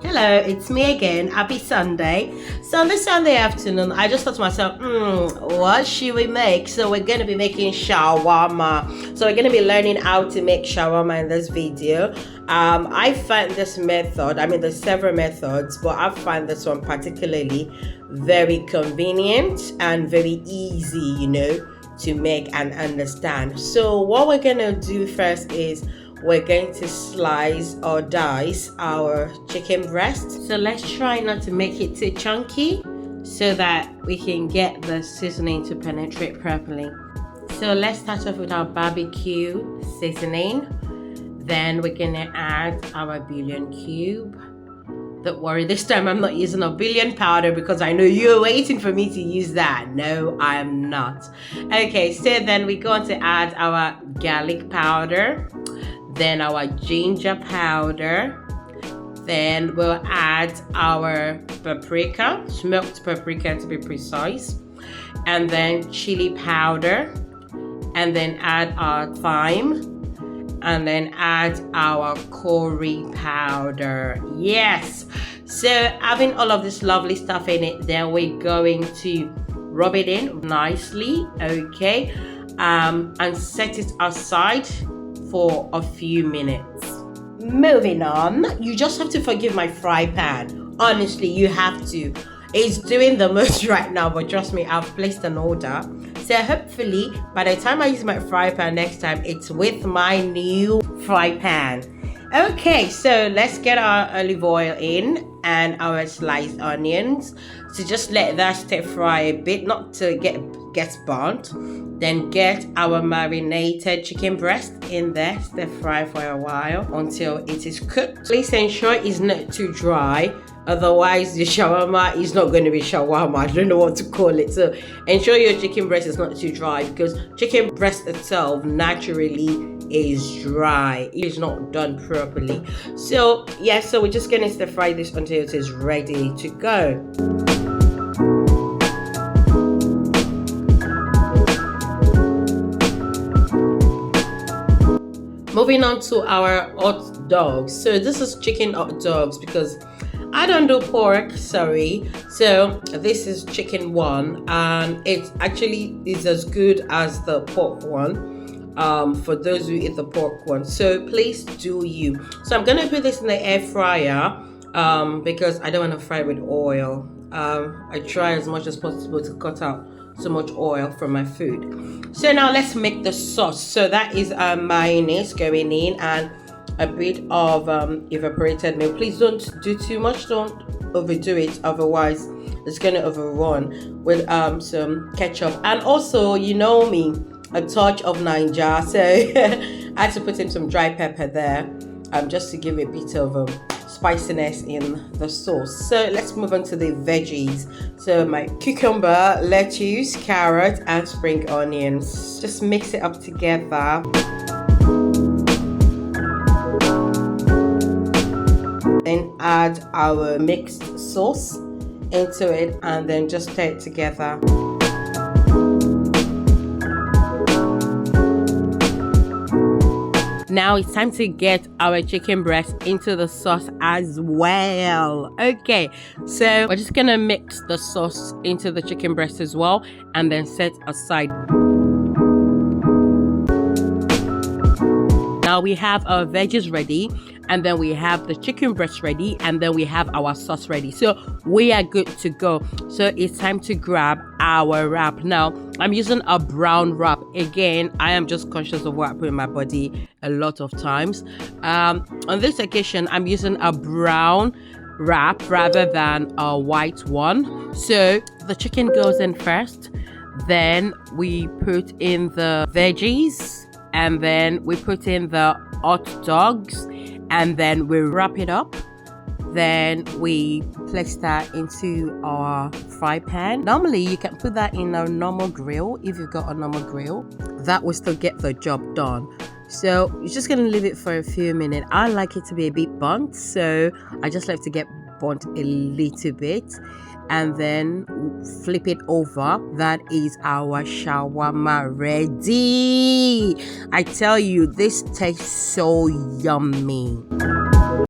Hello, it's me again. Happy Sunday. So on this Sunday afternoon, I just thought to myself, what should we make? So we're going to be making shawarma. So we're going to be learning how to make shawarma in this video. I find this method, there's several methods, but I find this one particularly very convenient and very easy, to make and understand. So what we're going to do first is we're going to slice or dice our chicken breast. So let's try not to make it too chunky so that we can get the seasoning to penetrate properly. So let's start off with our barbecue seasoning. Then we're gonna add our bouillon cube. Don't worry, this time I'm not using a bouillon powder because I know you're waiting for me to use that. No, I am not. Okay, so then we're going to add our garlic powder, then our ginger powder, then we'll add our paprika, smoked paprika to be precise, and then chili powder, and then add our thyme, and then add our curry powder. Yes, so having all of this lovely stuff in it, then we're going to rub it in nicely, okay, and set it aside for a few minutes. Moving on, you just have to forgive my fry pan. Honestly, you have to. It's doing the most right now, but trust me, I've placed an order. So hopefully by the time I use my fry pan next time, it's with my new fry pan. Okay, so let's get our olive oil in and our sliced onions. So just let that stir fry a bit, not to get burnt. Then get our marinated chicken breast in there, stir fry for a while until it is cooked. Please ensure it's not too dry, otherwise the shawarma is not going to be shawarma. I don't know what to call it. So ensure your chicken breast is not too dry, because chicken breast itself naturally is dry. It is not done properly. So yeah, so we're just gonna stir fry this until it is ready to go. Moving on to our hot dogs. So this is chicken hot dogs because I don't do pork, sorry. So this is chicken one, and it actually is as good as the pork one. For those who eat the pork one, so please do you. So I'm gonna put this in the air fryer because I don't want to fry with oil. I try as much as possible to cut out so much oil from my food. So now let's make the sauce. So that is mayonnaise going in and a bit of evaporated milk. Please don't do too much, don't overdo it, otherwise it's gonna overrun. With some ketchup, and also, you know me, a touch of Niger, so I had to put in some dry pepper there, just to give a bit of spiciness in the sauce. So let's move on to the veggies. So my cucumber, lettuce, carrot, and spring onions. Just mix it up together. Then add our mixed sauce into it and then just stir it together. Now it's time to get our chicken breast into the sauce as well. Okay, so we're just gonna mix the sauce into the chicken breast as well and then set aside. Now we have our veggies ready, and then we have the chicken breast ready, and then we have our sauce ready. So we are good to go. So it's time to grab our wrap. Now I'm using a brown wrap. Again, I am just conscious of what I put in my body a lot of times. On this occasion, I'm using a brown wrap rather than a white one. So the chicken goes in first, then we put in the veggies, and then we put in the hot dogs, and then we wrap it up. Then we place that into our fry pan. Normally you can put that in a normal grill. If you've got a normal grill, that will still get the job done. So you're just gonna leave it for a few minutes. I like it to be a bit burnt, so I just like to get burnt a little bit, and then flip it over. That is our shawarma ready. I tell you, this tastes so yummy.